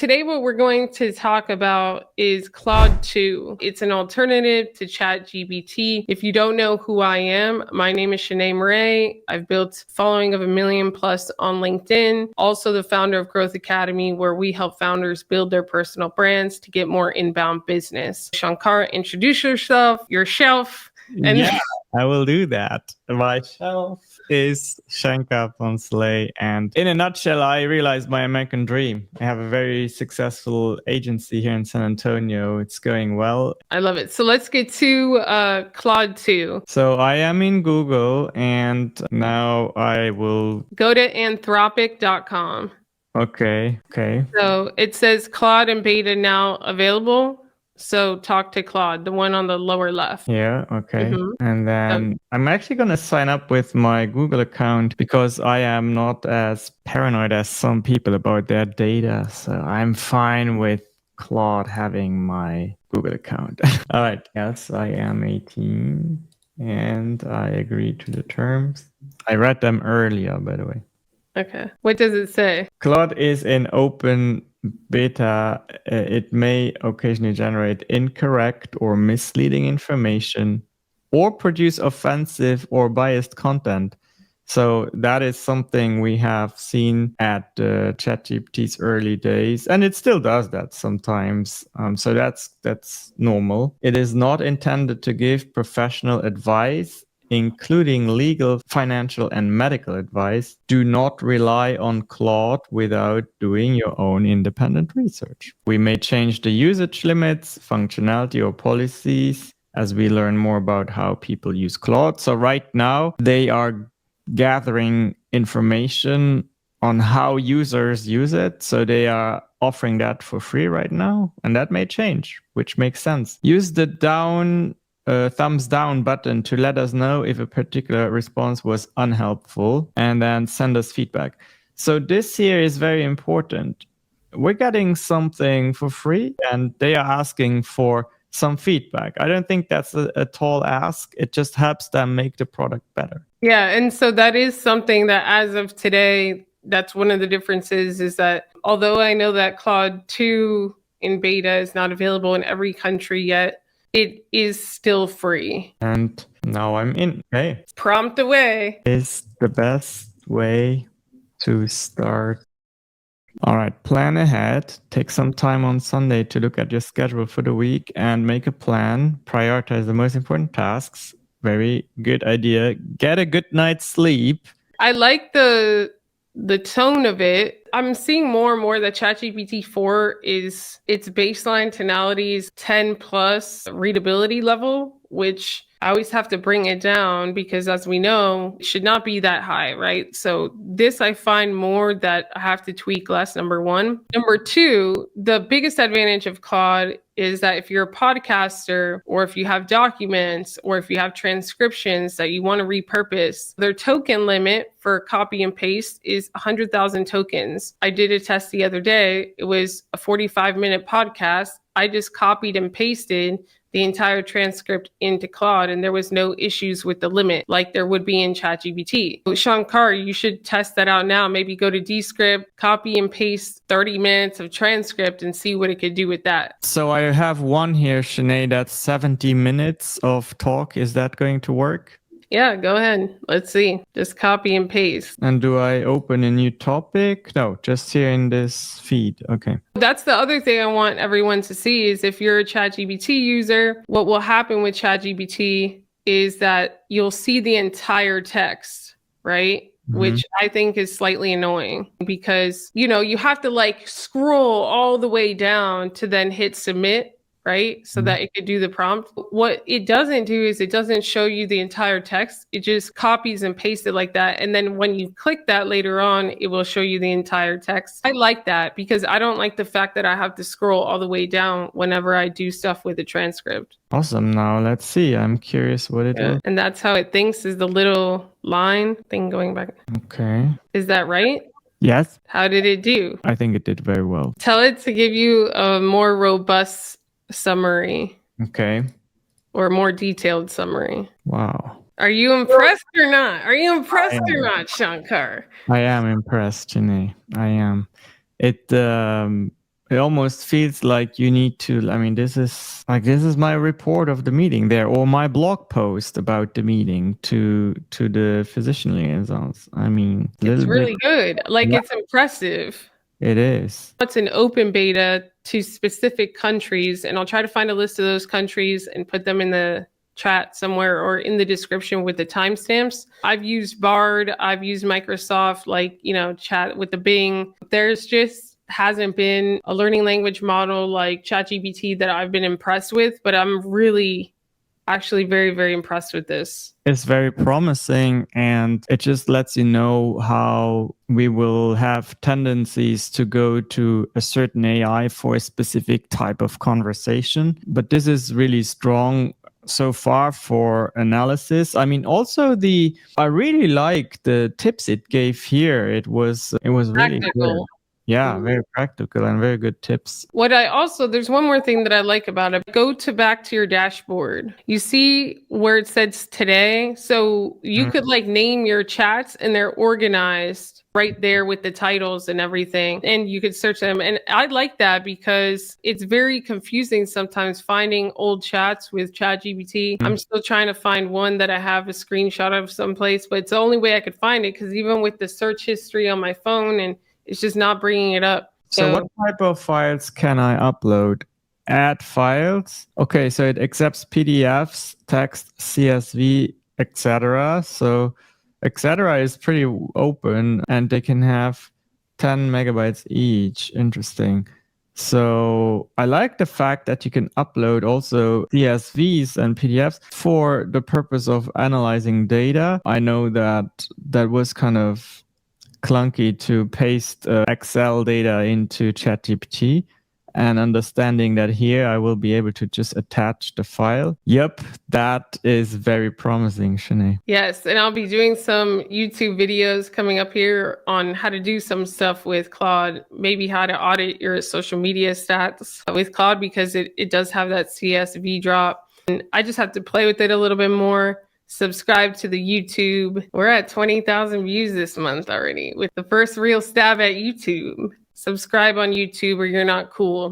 today what we're going to talk about is Claude 2. It's an alternative to ChatGPT. If you don't know who I am, my name is Shanee Moret. I've built a following of 1 million plus on LinkedIn. Also the founder of Growth Academy, where we help founders build their personal brands to get more inbound business. Shankar, introduce yourself, your shelf. And yeah, I will do that. My shelf is Shankar Poncelet, and in a nutshell, I realized my American dream. I have a very successful agency here in San Antonio. It's going well. I love it. So let's get to Claude 2. So I am in Google, and now I will go to anthropic.com. Okay. So it says Claude and beta now available. So talk to Claude, the one on the lower left. Yeah, okay. And then I'm actually going to sign up with my Google account because I am not as paranoid as some people about their data. So I'm fine with Claude having my Google account. All right. Yes, I am 18 and I agree to the terms. I read them earlier, by the way. Okay. What does it say? Claude is in open beta. It may occasionally generate incorrect or misleading information or produce offensive or biased content. So that is something we have seen at ChatGPT's early days, and it still does that sometimes. So that's normal. It is not intended to give professional advice, including legal, financial, and medical advice. Do not rely on Claude without doing your own independent research. We may change the usage limits, functionality, or policies as we learn more about how people use Claude. So right now, they are gathering information on how users use it. So they are offering that for free right now, and that may change, which makes sense. Use the thumbs down button to let us know if a particular response was unhelpful, and then send us feedback. So this here is very important. We're getting something for free, and they are asking for some feedback. I don't think that's a tall ask. It just helps them make the product better. Yeah, and so that is something that as of today, that's one of the differences, is that although I know that Claude 2 in beta is not available in every country yet, it is still free. And now I'm in. Okay. Prompt away is the best way to start. All right, plan ahead. Take some time on Sunday to look at your schedule for the week and make a plan. Prioritize the most important tasks. Very good idea. Get a good night's sleep. I like the tone of it. I'm seeing more and more that ChatGPT 4 is its baseline tonality is 10 plus readability level, which I always have to bring it down because, as we know, it should not be that high, right? So this, I find more that I have to tweak less, number one. Number two, the biggest advantage of Claude is that if you're a podcaster, or if you have documents, or if you have transcriptions that you want to repurpose, their token limit for copy and paste is 100,000 tokens. I did a test the other day. It was a 45-minute podcast. I just copied and pasted the entire transcript into Claude, and there was no issues with the limit like there would be in ChatGPT. Shankar, you should test that out now. Maybe go to Descript, copy and paste 30 minutes of transcript and see what it could do with that. So I have one here, Shanee, that's 70 minutes of talk. Is that going to work? Yeah, go ahead. Let's see. Just copy and paste. And do I open a new topic? No, just here in this feed. Okay. That's the other thing I want everyone to see is if you're a ChatGPT user, what will happen with ChatGPT is that you'll see the entire text, right? Which I think is slightly annoying because, you have to like scroll all the way down to then hit submit, right? So that it could do the prompt. What it doesn't do is it doesn't show you the entire text. It just copies and pastes it like that. And then when you click that later on, it will show you the entire text. I like that because I don't like the fact that I have to scroll all the way down whenever I do stuff with a transcript. Awesome. Now let's see. I'm curious what it is. And that's how it thinks, is the little line thing going back. Okay. Is that right? Yes. How did it do? I think it did very well. Tell it to give you a more robust summary. Okay. Or a more detailed summary. Wow. Are you impressed or not? Are you impressed or not, Shankar? I am impressed, Shanee. I am. It it almost feels like you need to, I mean, this is my report of the meeting there, or my blog post about the meeting to the physician liaisons. I mean, a It's little bit. really good. Like, Yeah, it's impressive. it is. It's an open beta to specific countries, and I'll try to find a list of those countries and put them in the chat somewhere or in the description with the timestamps. I've used Bard, I've used Microsoft, like, chat with the Bing. There's just hasn't been a learning language model like ChatGPT that I've been impressed with, but I'm really actually very, very impressed with this. It's very promising, and it just lets you know how we will have tendencies to go to a certain AI for a specific type of conversation. But this is really strong so far for analysis. I mean, also I really like the tips it gave here. It was really good. Yeah, very practical and very good tips. There's one more thing that I like about it. Go back to your dashboard. You see where it says today. So you could like name your chats and they're organized right there with the titles and everything. And you could search them. And I like that because it's very confusing sometimes finding old chats with ChatGPT. I'm still trying to find one that I have a screenshot of someplace, but it's the only way I could find it because even with the search history on my phone, and it's just not bringing it up. So what type of files can I upload? Add files. Okay, so it accepts PDFs, text, CSV, etc. So etc. is pretty open, and they can have 10 megabytes each. Interesting. So I like the fact that you can upload also CSVs and PDFs for the purpose of analyzing data. I know that was kind of clunky to paste Excel data into ChatGPT, and understanding that here I will be able to just attach the file. Yep, that is very promising, Shanee. Yes, and I'll be doing some YouTube videos coming up here on how to do some stuff with Claude, maybe how to audit your social media stats with Claude, because it does have that CSV drop. And I just have to play with it a little bit more. Subscribe to the YouTube. We're at 20,000 views this month already with the first real stab at YouTube. Subscribe on YouTube or you're not cool.